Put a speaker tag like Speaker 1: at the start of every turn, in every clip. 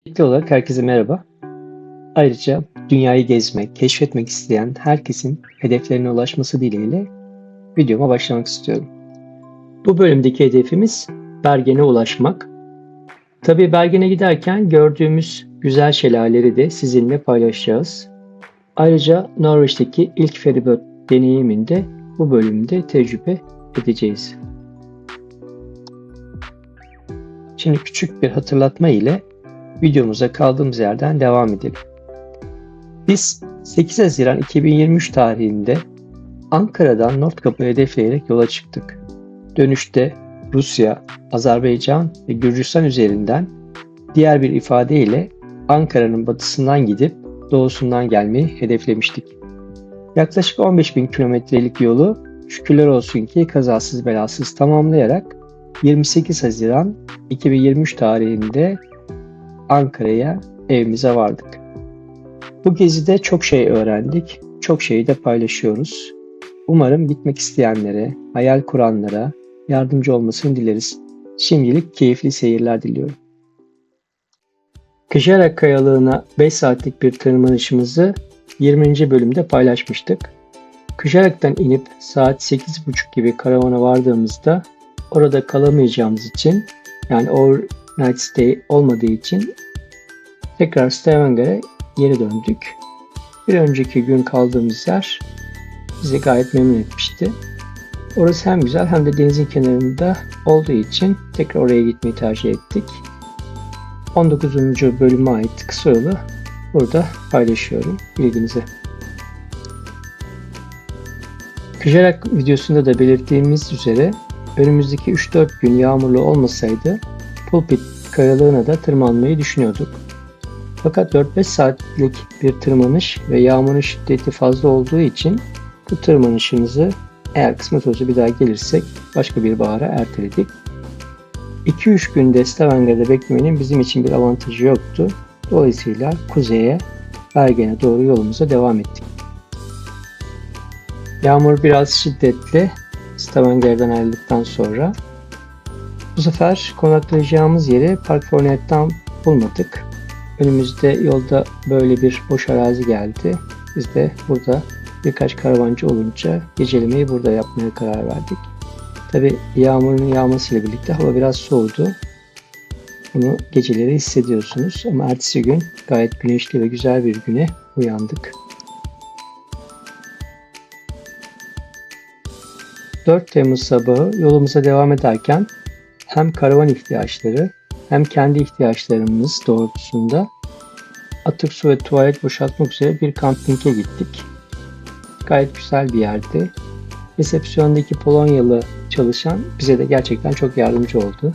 Speaker 1: İlk olarak herkese merhaba. Ayrıca dünyayı gezmek, keşfetmek isteyen herkesin hedeflerine ulaşması dileğiyle videoma başlamak istiyorum. Bu bölümdeki hedefimiz Bergen'e ulaşmak. Tabii Bergen'e giderken gördüğümüz güzel şelaleleri de sizinle paylaşacağız. Ayrıca Norveç'teki ilk feribot deneyimini de bu bölümde tecrübe edeceğiz. Şimdi küçük bir hatırlatma ile videomuza kaldığımız yerden devam edelim. Biz 8 Haziran 2023 tarihinde Ankara'dan Nordkapı hedefleyerek yola çıktık. Dönüşte Rusya, Azerbaycan ve Gürcistan üzerinden diğer bir ifadeyle Ankara'nın batısından gidip doğusundan gelmeyi hedeflemiştik. Yaklaşık 15.000 kilometrelik yolu şükürler olsun ki kazasız belasız tamamlayarak 28 Haziran 2023 tarihinde Ankara'ya evimize vardık. Bu gezide çok şey öğrendik, çok şeyi de paylaşıyoruz. Umarım gitmek isteyenlere, hayal kuranlara yardımcı olmasını dileriz. Şimdilik keyifli seyirler diliyorum. Kışarak Kayalığı'na 5 saatlik bir tırmanışımızı 20. bölümde paylaşmıştık. Kışarak'tan inip saat 8.30 gibi karavana vardığımızda orada kalamayacağımız için, yani overnight stay olmadığı için tekrar Stavanger'e geri döndük. Bir önceki gün kaldığımız yer bizi gayet memnun etmişti. Orası hem güzel hem de denizin kenarında olduğu için tekrar oraya gitmeyi tercih ettik. 19. bölüme ait kısa yolu burada paylaşıyorum bilginize. Kışarak videosunda da belirttiğimiz üzere önümüzdeki 3-4 gün yağmurlu olmasaydı Pulpit Kayalığı'na da tırmanmayı düşünüyorduk. Fakat 4-5 saatlik bir tırmanış ve yağmurun şiddeti fazla olduğu için bu tırmanışımızı eğer kısmet olursa bir daha gelirsek başka bir bahara erteledik. 2-3 günde Stavanger'da beklemenin bizim için bir avantajı yoktu. Dolayısıyla kuzeye, Bergen'e doğru yolumuza devam ettik. Yağmur biraz şiddetli Stavanger'dan ayrıldıktan sonra. Bu sefer konaklayacağımız yeri Park Fornet'ten bulmadık. Önümüzde yolda böyle bir boş arazi geldi. Biz de burada birkaç karavancı olunca gecelemeyi burada yapmaya karar verdik. Tabi yağmurun yağmasıyla birlikte hava biraz soğudu. Bunu geceleri hissediyorsunuz ama ertesi gün gayet güneşli ve güzel bir güne uyandık. 4 Temmuz sabahı yolumuza devam ederken hem karavan ihtiyaçları hem kendi ihtiyaçlarımız doğrultusunda atık su ve tuvalet boşaltmak üzere bir kampinge gittik. Gayet güzel bir yerdi. Resepsiyondaki Polonyalı çalışan bize de gerçekten çok yardımcı oldu.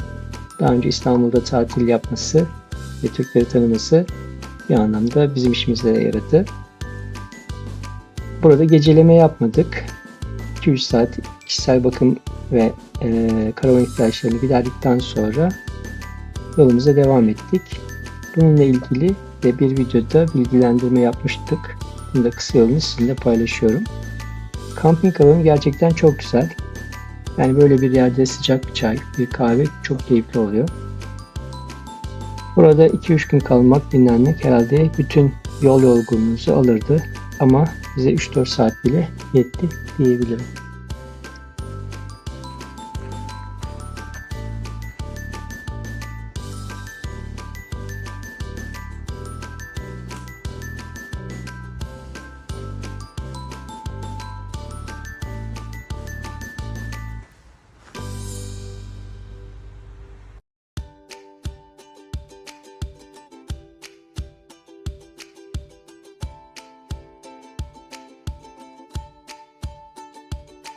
Speaker 1: Daha önce İstanbul'da tatil yapması ve Türkleri tanıması bir anlamda bizim işimize yaradı. Burada geceleme yapmadık. 2-3 saat kişisel bakım ve karavan ihtiyaçlarını giderdikten sonra yolumuza devam ettik. Bununla ilgili de bir videoda bilgilendirme yapmıştık. Bunu da kısa yolunu sizinle paylaşıyorum. Kamping alanı gerçekten çok güzel. Yani böyle bir yerde sıcak bir çay, bir kahve çok keyifli oluyor. Burada 2-3 gün kalmak, dinlenmek herhalde bütün yol yorgunluğumuzu alırdı. Ama bize 3-4 saat bile yetti diyebilirim.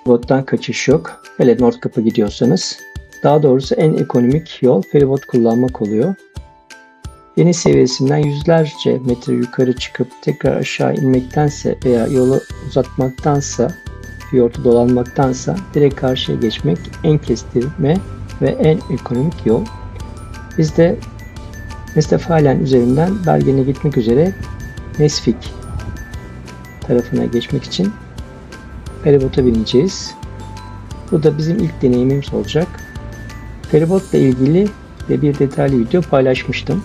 Speaker 1: Feribottan kaçış yok. Hele Nordkap'a gidiyorsanız. Daha doğrusu en ekonomik yol feribot kullanmak oluyor. Deniz seviyesinden yüzlerce metre yukarı çıkıp tekrar aşağı inmektense veya yolu uzatmaktansa, fiyordu dolanmaktansa direkt karşıya geçmek en kestirme ve en ekonomik yol. Biz de Mestefalen üzerinden Bergen'e gitmek üzere Nesvik tarafına geçmek için feribota bineceğiz. Bu da bizim ilk deneyimimiz olacak. Feribotla ilgili de bir detaylı video paylaşmıştım.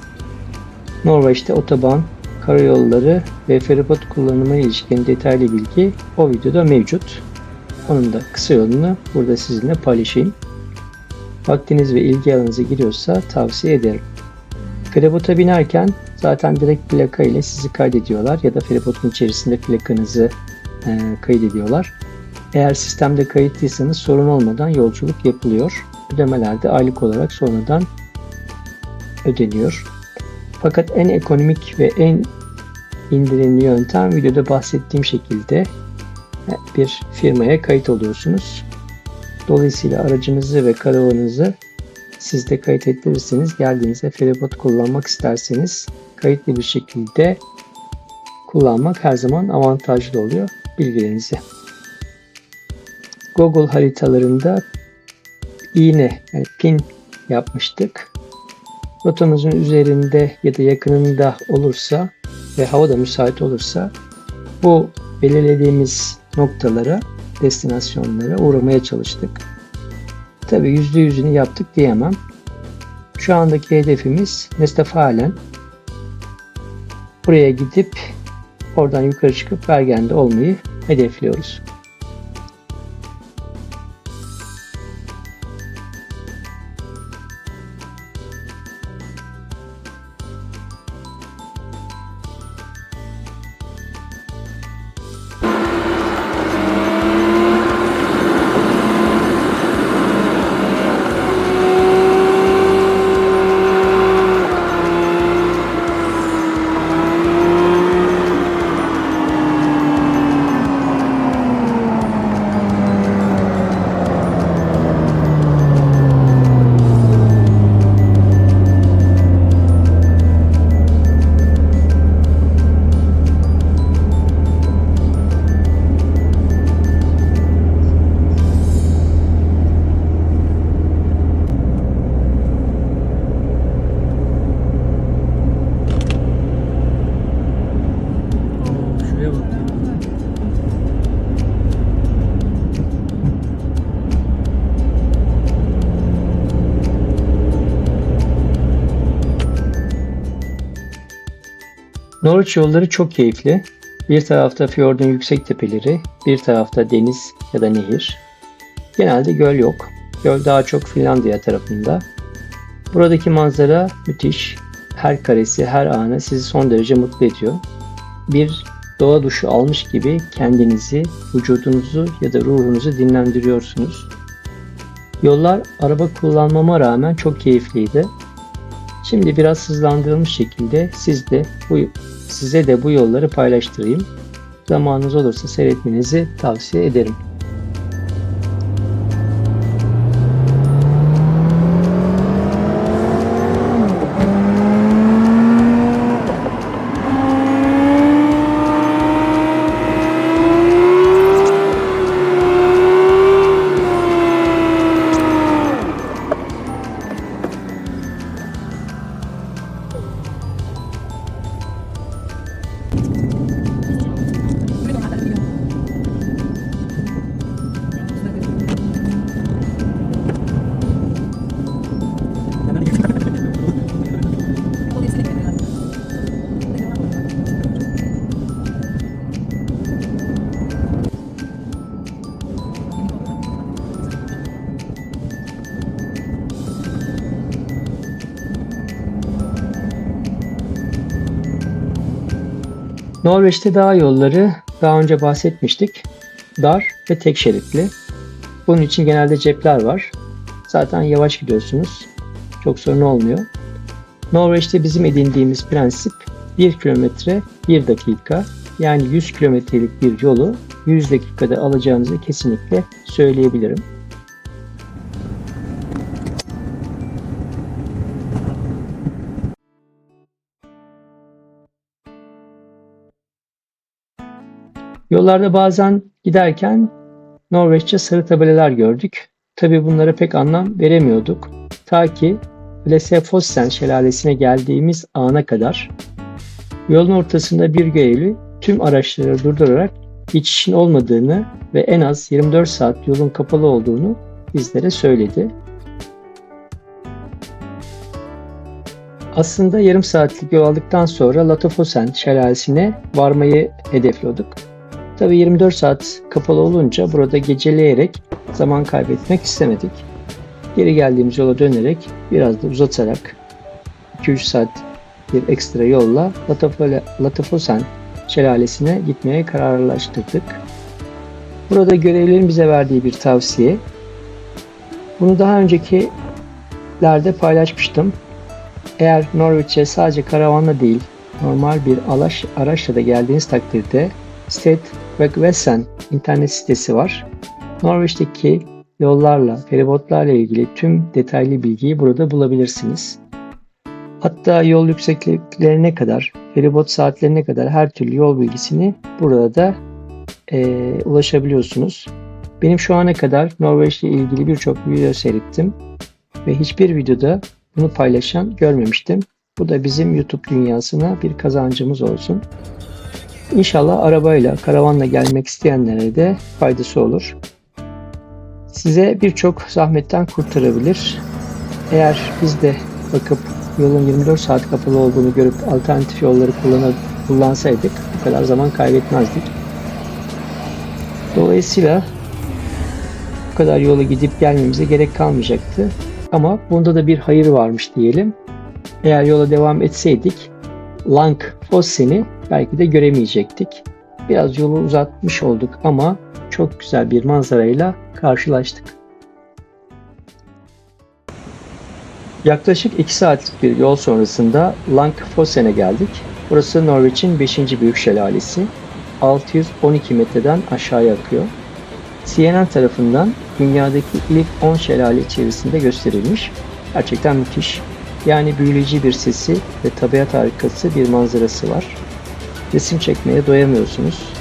Speaker 1: Norveç'te otoban, karayolları ve feribot kullanımına ilişkin detaylı bilgi o videoda mevcut. Onun da kısa yolunu burada sizinle paylaşayım. Vaktiniz ve ilgi alanınıza giriyorsa tavsiye ederim. Feribota binerken zaten direkt plaka ile sizi kaydediyorlar ya da feribotun içerisinde plakanızı kaydediyorlar. Eğer sistemde kayıtlıysanız sorun olmadan yolculuk yapılıyor. Ödemeler de aylık olarak sonradan ödeniyor. Fakat en ekonomik ve en indirimli yöntem videoda bahsettiğim şekilde bir firmaya kayıt oluyorsunuz. Dolayısıyla aracınızı ve karavanınızı siz de kayıt ettirirseniz geldiğinizde feribot kullanmak isterseniz kayıtlı bir şekilde kullanmak her zaman avantajlı oluyor. Bilgilerinizi. Google haritalarında iğne yani pin yapmıştık. Rotamızın üzerinde ya da yakınında olursa ve hava da müsait olursa bu belirlediğimiz noktalara, destinasyonlara uğramaya çalıştık. Tabii %100'ünü yaptık diyemem. Şu andaki hedefimiz Mestafalen. Buraya gidip oradan yukarı çıkıp Bergen'de olmayı hedefliyoruz. Norveç yolları çok keyifli. Bir tarafta fiyordun yüksek tepeleri, bir tarafta deniz ya da nehir. Genelde göl yok. Göl daha çok Finlandiya tarafında. Buradaki manzara müthiş. Her karesi, her anı sizi son derece mutlu ediyor. Bir doğa duşu almış gibi kendinizi, vücudunuzu ya da ruhunuzu dinlendiriyorsunuz. Yollar araba kullanmama rağmen çok keyifliydi. Şimdi biraz hızlandırılmış şekilde size de bu yolları paylaştırayım. Zamanınız olursa seyretmenizi tavsiye ederim. Norveç'te dağ yolları daha önce bahsetmiştik. Dar ve tek şeritli. Bunun için genelde cepler var. Zaten yavaş gidiyorsunuz. Çok sorun olmuyor. Norveç'te bizim edindiğimiz prensip 1 kilometre 1 dakika. Yani 100 kilometrelik bir yolu 100 dakikada alacağınızı kesinlikle söyleyebilirim. Yollarda bazen giderken Norveççe sarı tabelalar gördük. Tabi bunlara pek anlam veremiyorduk. Ta ki Lesefossen şelalesine geldiğimiz ana kadar. Yolun ortasında bir görevli tüm araçları durdurarak geçişin olmadığını ve en az 24 saat yolun kapalı olduğunu bizlere söyledi. Aslında yarım saatlik yol aldıktan sonra Latofosen şelalesine varmayı hedefliyorduk. Tabii 24 saat kapalı olunca burada geceleyerek zaman kaybetmek istemedik. Geri geldiğimiz yola dönerek biraz da uzatarak 2-3 saat bir ekstra yolla Latofosen şelalesine gitmeye kararlaştırdık. Burada görevlilerin bize verdiği bir tavsiye. Bunu daha öncekilerde paylaşmıştım. Eğer Norveç'e sadece karavanla değil, normal bir araçla da geldiğiniz takdirde Statvegassen internet sitesi var. Norveç'teki yollarla, feribotlarla ilgili tüm detaylı bilgiyi burada bulabilirsiniz. Hatta yol yüksekliklerine kadar, feribot saatlerine kadar her türlü yol bilgisini burada da ulaşabiliyorsunuz. Benim şu ana kadar Norveç'le ilgili birçok video seyrettim ve hiçbir videoda bunu paylaşan görmemiştim. Bu da bizim YouTube dünyasına bir kazancımız olsun. İnşallah arabayla, karavanla gelmek isteyenlere de faydası olur. Size birçok zahmetten kurtarabilir. Eğer biz de bakıp yolun 24 saat kapalı olduğunu görüp alternatif yolları kullansaydık bu kadar zaman kaybetmezdik. Dolayısıyla bu kadar yolu gidip gelmemize gerek kalmayacaktı. Ama bunda da bir hayır varmış diyelim. Eğer yola devam etseydik Langfossen'i belki de göremeyecektik. Biraz yolu uzatmış olduk ama çok güzel bir manzarayla karşılaştık. Yaklaşık 2 saatlik bir yol sonrasında Langfossen'e geldik. Burası Norveç'in 5. büyük şelalesi. 612 metreden aşağıya akıyor. CNN tarafından dünyadaki ilk 10 şelale içerisinde gösterilmiş. Gerçekten müthiş. Yani büyüleyici bir sesi ve tabiat harikası bir manzarası var. Resim çekmeye doyamıyorsunuz.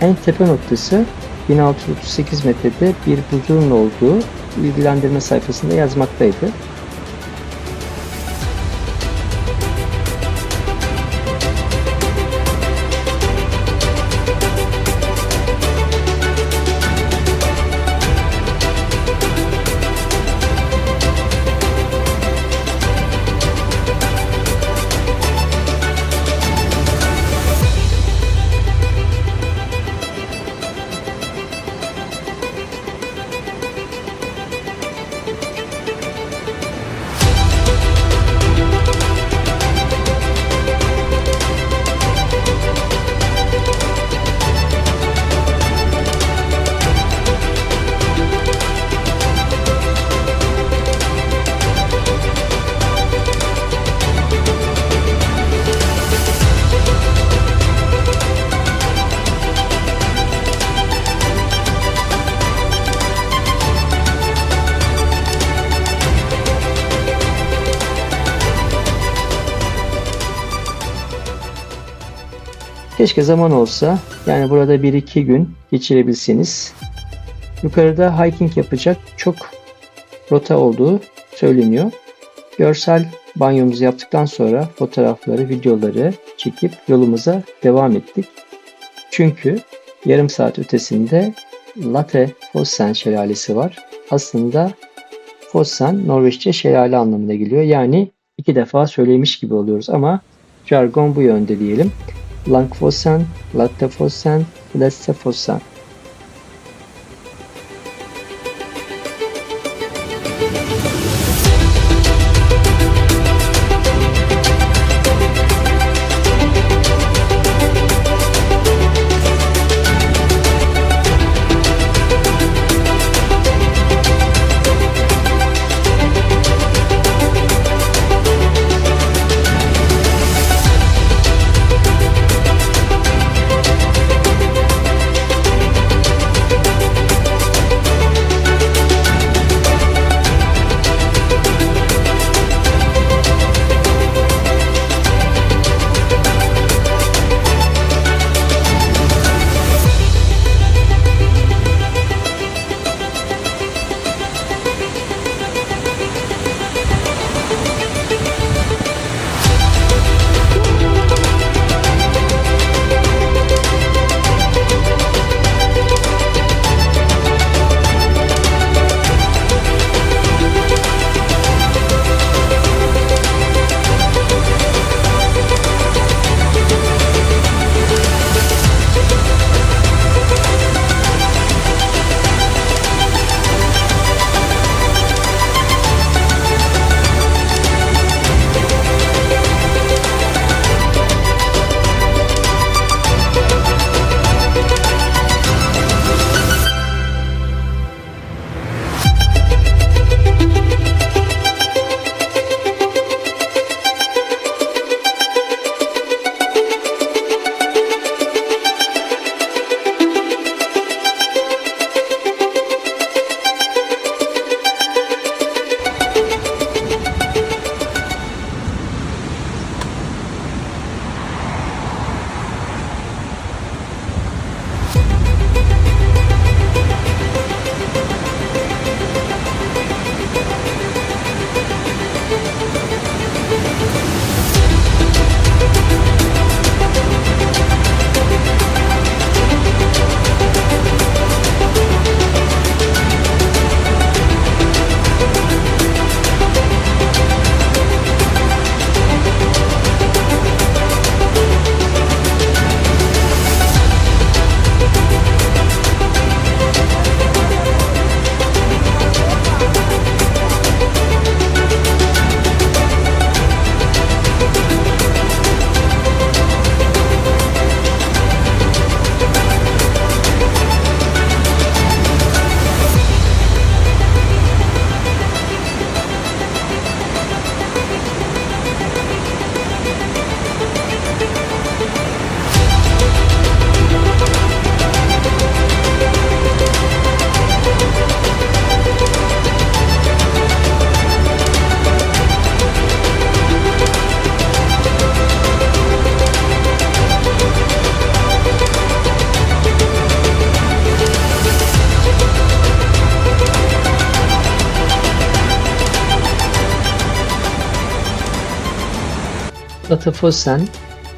Speaker 1: En tepe noktası 1638 metrede bir buzulun olduğu bilgilendirme sayfasında yazmaktaydı. Keşke zaman olsa, yani burada 1-2 gün geçirebilseniz. Yukarıda hiking yapacak çok rota olduğu söyleniyor. Görsel banyomuzu yaptıktan sonra fotoğrafları, videoları çekip yolumuza devam ettik. Çünkü yarım saat ötesinde Latofossen şelalesi var. Aslında Fossen Norveççe şelale anlamına geliyor. Yani 2 defa söylemiş gibi oluyoruz ama jargon bu yönde diyelim. Langfossen, Latofossen, Lessafossen. Latafossen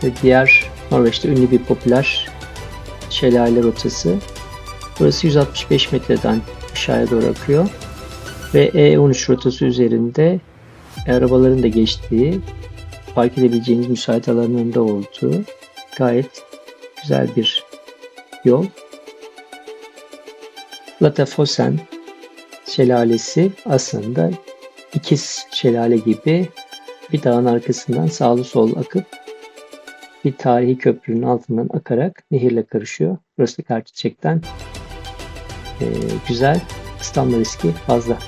Speaker 1: ve diğer Norveç'te ünlü bir popüler şelale rotası. Burası 165 metreden aşağıya doğru akıyor ve E13 rotası üzerinde arabaların da geçtiği, park edebileceğiniz müsait alanların da olduğu gayet güzel bir yol. Latafossen şelalesi aslında ikiz şelale gibi bir dağın arkasından sağlı sol akıp bir tarihi köprünün altından akarak nehirle karışıyor. Burası da gerçekten güzel, ıslanma riski fazla.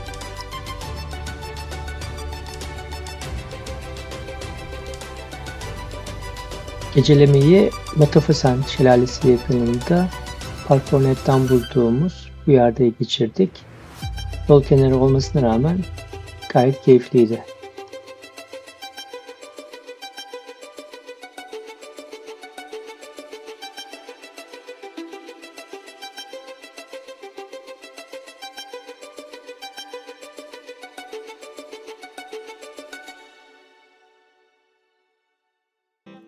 Speaker 1: Gecelemeyi Latafossen şelalesi yakınında Park Hornet'ten bulduğumuz bu yerde geçirdik. Yol kenarı olmasına rağmen gayet keyifliydi.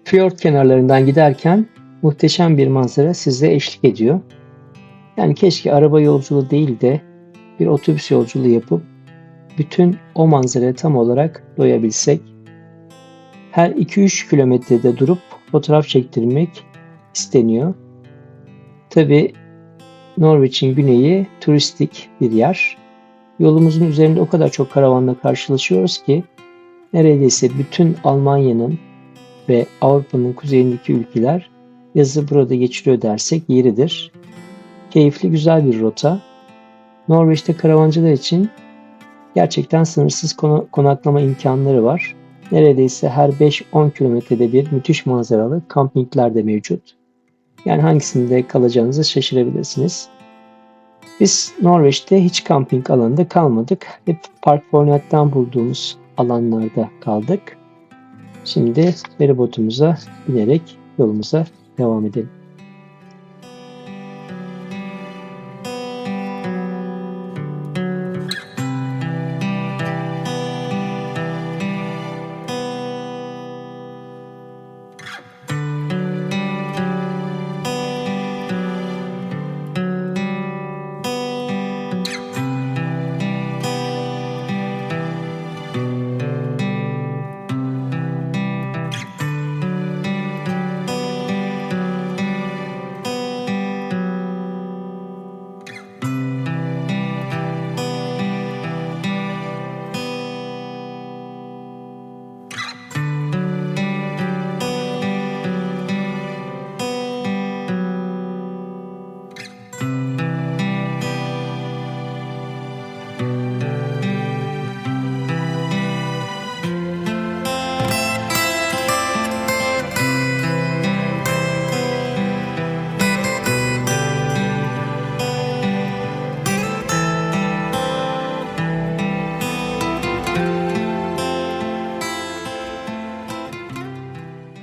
Speaker 1: Fiyort kenarlarından giderken muhteşem bir manzara size eşlik ediyor. Yani keşke araba yolculuğu değil de bir otobüs yolculuğu yapıp bütün o manzaraya tam olarak doyabilsek. Her 2-3 kilometrede durup fotoğraf çektirmek isteniyor. Tabi Norveç'in güneyi turistik bir yer. Yolumuzun üzerinde o kadar çok karavanla karşılaşıyoruz ki neredeyse bütün Almanya'nın ve Avrupa'nın kuzeyindeki ülkeler yazı burada geçiriyor dersek yeridir. Keyifli, güzel bir rota. Norveç'te karavancılar için gerçekten sınırsız konaklama imkanları var. Neredeyse her 5-10 kilometrede bir müthiş manzaralı kampingler de mevcut. Yani hangisinde kalacağınızı şaşırabilirsiniz. Biz Norveç'te hiç kamping alanında kalmadık. Hep Park Hornet'ten bulduğumuz alanlarda kaldık. Şimdi feribotumuza binerek yolumuza devam edelim.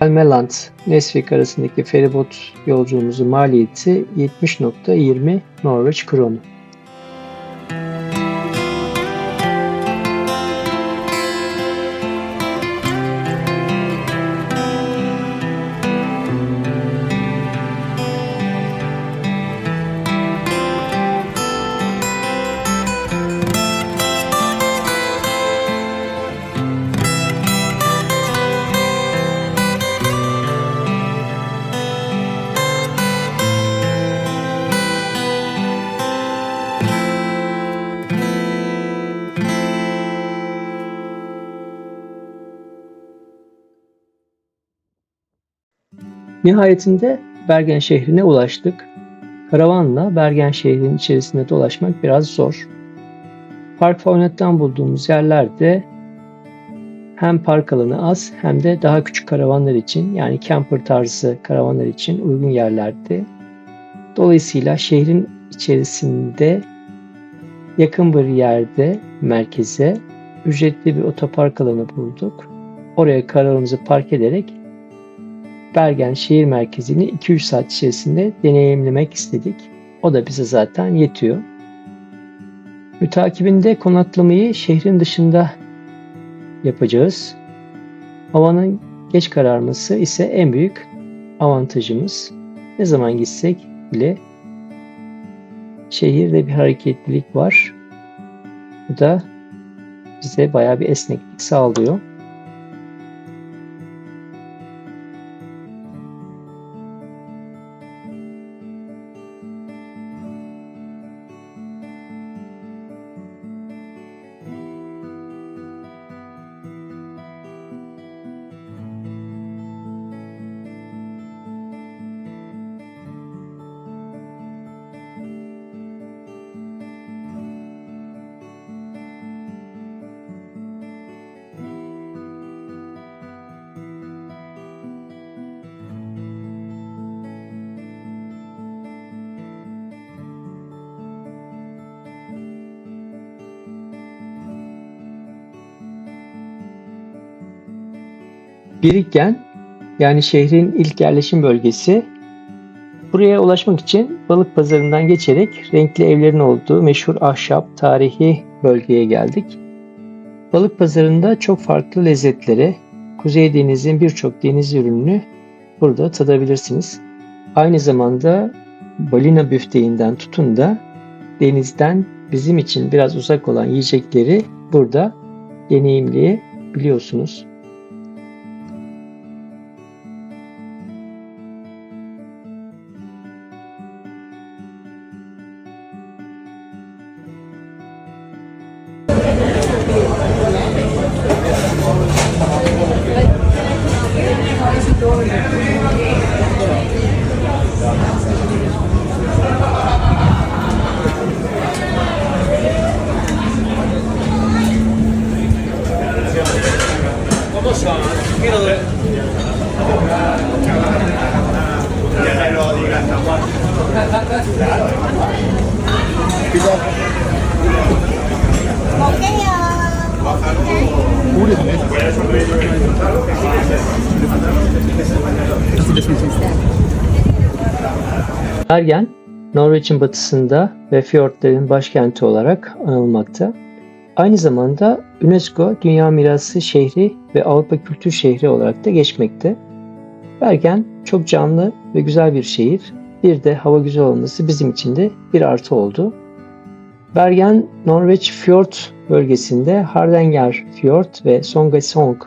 Speaker 1: Almeland, Nesvik arasındaki feribot yolculuğumuzun maliyeti 70.20 Norveç kronu. Nihayetinde Bergen şehrine ulaştık. Karavanla Bergen şehrinin içerisinde dolaşmak biraz zor. Park Hornet'ten bulduğumuz yerlerde hem park alanı az hem de daha küçük karavanlar için, yani camper tarzı karavanlar için uygun yerlerdi. Dolayısıyla şehrin içerisinde yakın bir yerde merkeze ücretli bir otopark alanı bulduk. Oraya karavanımızı park ederek Bergen şehir merkezini 2-3 saat içerisinde deneyimlemek istedik. O da bize zaten yetiyor. Mütakibinde konaklamayı şehrin dışında yapacağız. Havanın geç kararması ise en büyük avantajımız. Ne zaman gitsek bile şehirde bir hareketlilik var. Bu da bize bayağı bir esneklik sağlıyor. Biriken, yani şehrin ilk yerleşim bölgesi. Buraya ulaşmak için balık pazarından geçerek renkli evlerin olduğu meşhur ahşap tarihi bölgeye geldik. Balık pazarında çok farklı lezzetleri, Kuzey Deniz'in birçok deniz ürününü burada tadabilirsiniz. Aynı zamanda balina büfteğinden tutun da denizden bizim için biraz uzak olan yiyecekleri burada deneyimleyebiliyorsunuz. Bergen, Norveç'in batısında ve fiyortların başkenti olarak anılmakta. Aynı zamanda UNESCO Dünya Mirası Şehri ve Avrupa Kültür Şehri olarak da geçmekte. Bergen çok canlı ve güzel bir şehir. Bir de hava güzel olması bizim için de bir artı oldu. Bergen, Norveç Fjord bölgesinde Hardanger Fjord ve Songesong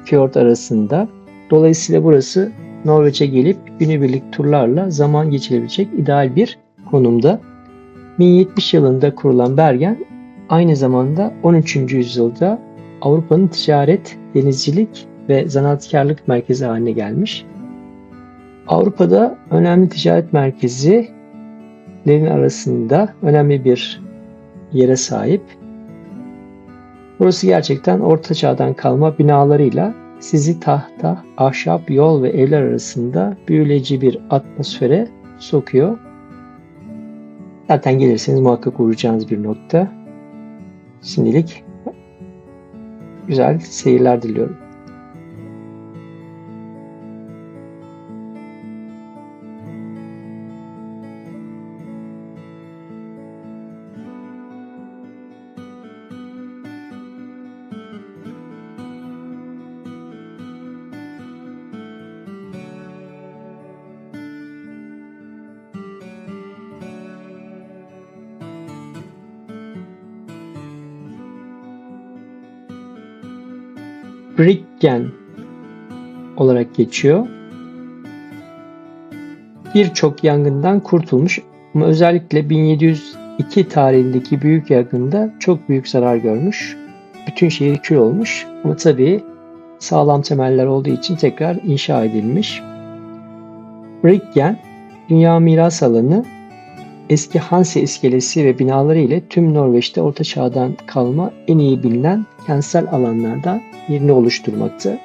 Speaker 1: Fjord arasında. Dolayısıyla burası Norveç'e gelip günübirlik turlarla zaman geçirebilecek ideal bir konumda. 1070 yılında kurulan Bergen, aynı zamanda 13. yüzyılda Avrupa'nın ticaret, denizcilik ve zanaatkarlık merkezi haline gelmiş. Avrupa'da önemli ticaret merkezlerin arasında önemli bir yere sahip. Burası gerçekten Orta Çağ'dan kalma binalarıyla sizi tahta, ahşap, yol ve evler arasında büyüleyici bir atmosfere sokuyor. Zaten gelirseniz muhakkak uğrayacağınız bir nokta. Şimdilik güzel seyirler diliyorum. Briggen olarak geçiyor. Birçok yangından kurtulmuş ama özellikle 1702 tarihindeki büyük yangında çok büyük zarar görmüş. Bütün şehir kül olmuş ama tabii sağlam temeller olduğu için tekrar inşa edilmiş. Briggen, Dünya Miras Alanı, eski Hanse iskelesi ve binaları ile tüm Norveç'te Orta Çağ'dan kalma en iyi bilinen kentsel alanlardan birini oluşturmakta.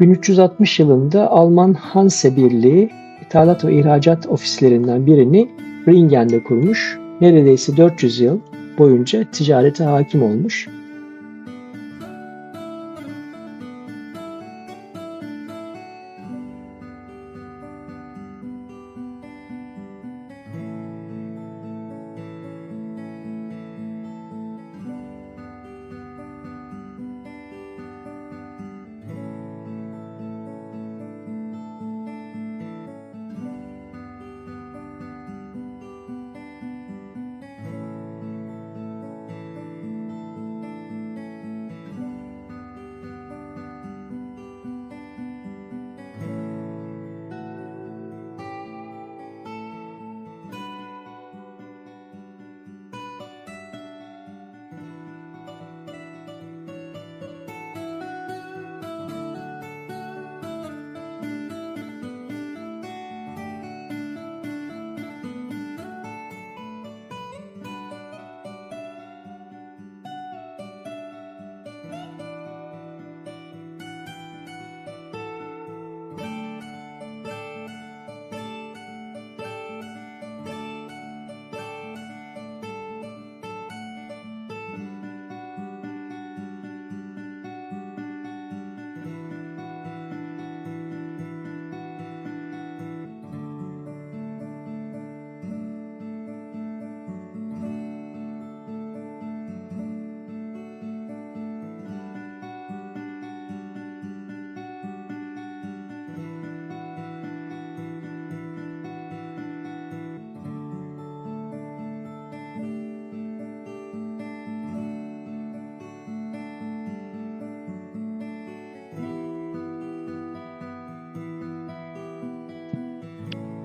Speaker 1: 1360 yılında Alman Hanse Birliği ithalat ve ihracat ofislerinden birini Bringen'de kurmuş. Neredeyse 400 yıl boyunca ticarete hakim olmuş.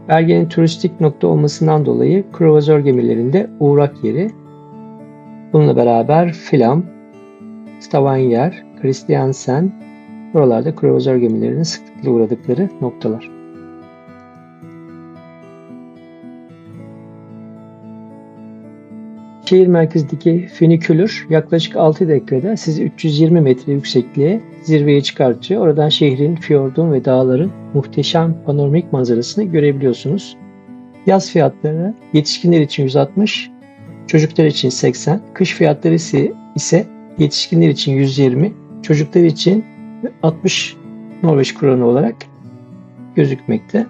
Speaker 1: Bergen'in turistik nokta olmasından dolayı kruvazör gemilerinde uğrak yeri. Bununla beraber Flam, Stavanger, Kristiansen buralarda kruvazör gemilerinin sıklıkla uğradıkları noktalar. Şehir merkezindeki fünikülür yaklaşık 6 dakikada sizi 320 metre yüksekliğe zirveye çıkartıyor. Oradan şehrin, fiyordun ve dağların muhteşem panoramik manzarasını görebiliyorsunuz. Yaz fiyatları yetişkinler için 160, çocuklar için 80, kış fiyatları ise yetişkinler için 120, çocuklar için 60 Norveç kronu olarak gözükmekte.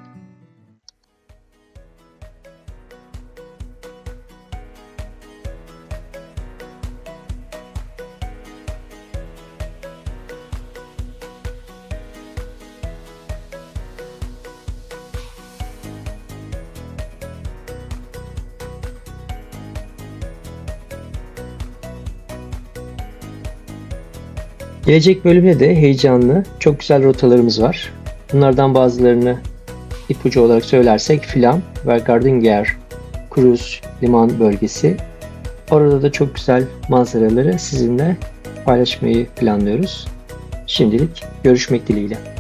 Speaker 1: Gelecek bölümde de heyecanlı, çok güzel rotalarımız var. Bunlardan bazılarını ipucu olarak söylersek Flam ve Gardanger Cruise liman bölgesi. Orada da çok güzel manzaraları sizinle paylaşmayı planlıyoruz. Şimdilik görüşmek dileğiyle.